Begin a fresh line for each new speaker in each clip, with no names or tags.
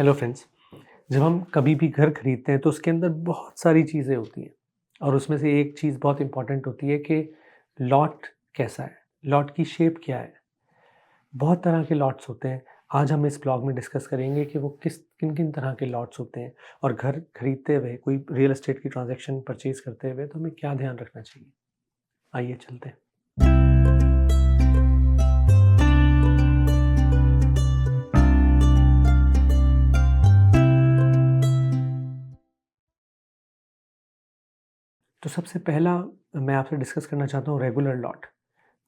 Hello friends. जब हम कभी भी घर खरीदते हैं तो उसके अंदर बहुत सारी चीज़ें होती हैं और उसमें से एक चीज़ बहुत इम्पॉर्टेंट होती है कि लॉट कैसा है, लॉट की शेप क्या है। बहुत तरह के लॉट्स होते हैं। आज हम इस ब्लॉग में डिस्कस करेंगे कि वो किन किन तरह के लॉट्स होते हैं और घर खरीदते हुए कोई रियल एस्टेट की ट्रांजैक्शन परचेज करते हुए तो हमें क्या ध्यान रखना चाहिए। आइए चलते हैं। तो सबसे पहला मैं आपसे डिस्कस करना चाहता हूँ रेगुलर लॉट।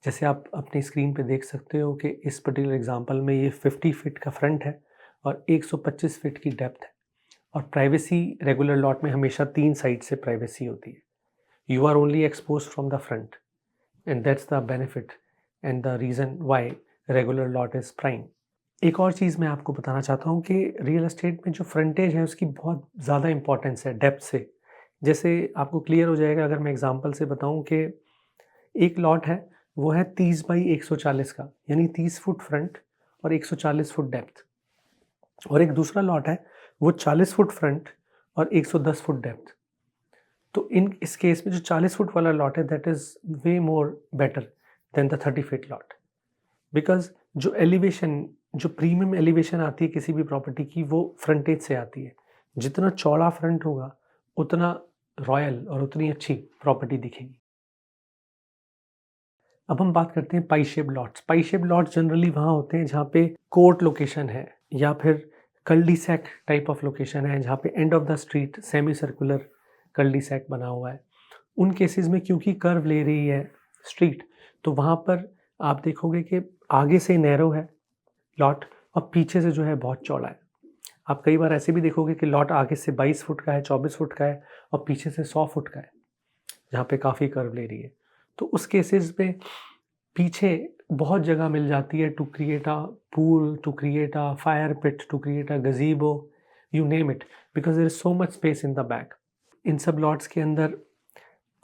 जैसे आप अपनी स्क्रीन पे देख सकते हो कि इस पर्टिकुलर एग्जांपल में ये 50 फीट का फ्रंट है और 125 फीट की डेप्थ है। और प्राइवेसी रेगुलर लॉट में हमेशा 3 साइड से प्राइवेसी होती है। You are only expose from the front and that's the benefit and the reason why regular lot is prime. एक और चीज़ मैं आपको बताना चाहता हूँ कि रियल एस्टेट में जो फ्रंटेज है उसकी बहुत ज़्यादा इंपॉर्टेंस है डेप्थ से। जैसे आपको क्लियर हो जाएगा अगर मैं एग्जांपल से बताऊँ कि एक लॉट है, वो है 30 बाई 140 का, यानी 30 फुट फ्रंट और 140 फुट डेप्थ। और एक दूसरा लॉट है, वो 40 फुट फ्रंट और 110 फुट डेप्थ। तो इस केस में जो 40 फुट वाला लॉट है that is way more better than the 30 feet lot. Because जो एलिवेशन, जो प्रीमियम एलिवेशन आती है किसी भी प्रॉपर्टी की, वो फ्रंटेज से आती है। जितना चौड़ा फ्रंट होगा, उतना रॉयल और उतनी अच्छी प्रॉपर्टी दिखेगी। अब हम बात करते हैं पाई शेप लॉट्स। पाई शेप लॉट्स जनरली वहाँ होते हैं जहाँ पे कोर्ट लोकेशन है या फिर cul de sac type of location है, जहाँ पे end of the street semi circular cul de sac बना हुआ है। उन केसेस में क्योंकि कर्व ले रही है स्ट्रीट, तो वहाँ पर आप देखोगे कि आगे से नैरो है लॉट और पीछे से जो है बहुत चौड़ा है। आप कई बार ऐसे भी देखोगे कि लॉट आगे से 22 फुट का है, 24 फुट का है और पीछे से 100 फुट का है, जहाँ पे काफ़ी कर्व ले रही है। तो उस केसेस में पीछे बहुत जगह मिल जाती है to create a pool, to create a fire pit, to create a gazebo, you name it, because there is so much space in the back. इन सब लॉट्स के अंदर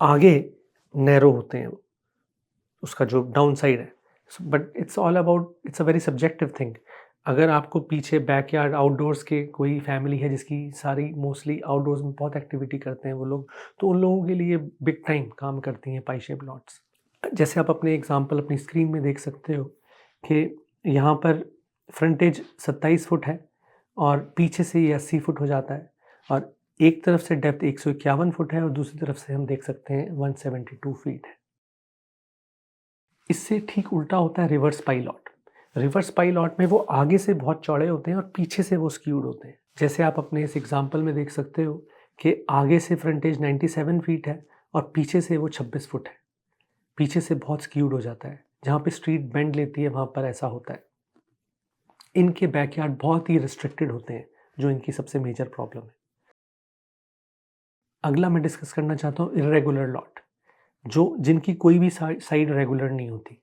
आगे नैरो होते हैं, उसका जो डाउन साइड है। But it's all about, it's a very subjective thing. अगर आपको पीछे बैकयार्ड आउटडोर्स के कोई फैमिली है जिसकी सारी मोस्टली आउटडोर्स में बहुत एक्टिविटी करते हैं वो लोग, तो उन लोगों के लिए बिग टाइम काम करती हैं पाई शेप लॉट्स। जैसे आप अपने एग्जांपल अपनी स्क्रीन में देख सकते हो कि यहाँ पर फ्रंटेज 27 फुट है और पीछे से ये 80 फुट हो जाता है और एक तरफ से डेप्थ 151 फुट है और दूसरी तरफ से हम देख सकते हैं 172 फीट है। इससे ठीक उल्टा होता है रिवर्स पाई लॉट। रिवर्स पाई लॉट में वो आगे से बहुत चौड़े होते हैं और पीछे से वो स्क्यूड होते हैं। जैसे आप अपने इस एग्जांपल में देख सकते हो कि आगे से फ्रंटेज 97 फीट है और पीछे से वो 26 फुट है। पीछे से बहुत स्क्यूड हो जाता है। जहाँ पे स्ट्रीट बेंड लेती है वहाँ पर ऐसा होता है। इनके बैकयार्ड बहुत ही रिस्ट्रिक्टेड होते हैं, जो इनकी सबसे मेजर प्रॉब्लम है। अगला मैं डिस्कस करना चाहता हूँ इर्रेगुलर लॉट, जो जिनकी कोई भी साइड रेगुलर नहीं होती।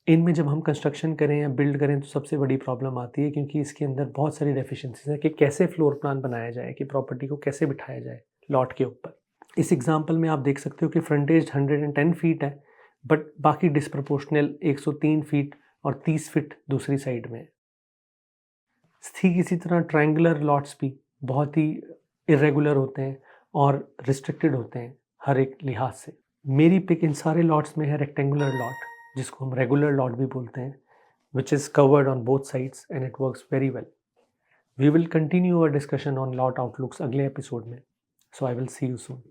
इनमें जब हम कंस्ट्रक्शन करें या बिल्ड करें तो सबसे बड़ी प्रॉब्लम आती है, क्योंकि इसके अंदर बहुत सारी डेफिशिएंसीज है कि कैसे फ्लोर प्लान बनाया जाए, कि प्रॉपर्टी को कैसे बिठाया जाए लॉट के ऊपर। इस एग्जांपल में आप देख सकते हो कि फ्रंटेज 110 फीट है, बट बाकी डिस्प्रपोर्शनल 103 फीट और 30 फीट दूसरी साइड में है। ठीक इसी तरह ट्रायंगुलर लॉट्स भी बहुत ही इरेगुलर होते हैं और रिस्ट्रिक्टेड होते हैं हर एक लिहाज से। मेरी पिक इन सारे लॉट्स में है रेक्टेंगुलर लॉट, जिसको हम रेगुलर लॉट भी बोलते हैं, which is covered on both sides and it works very well. We will continue our discussion on lot outlooks अगले एपिसोड में. So I will see you soon.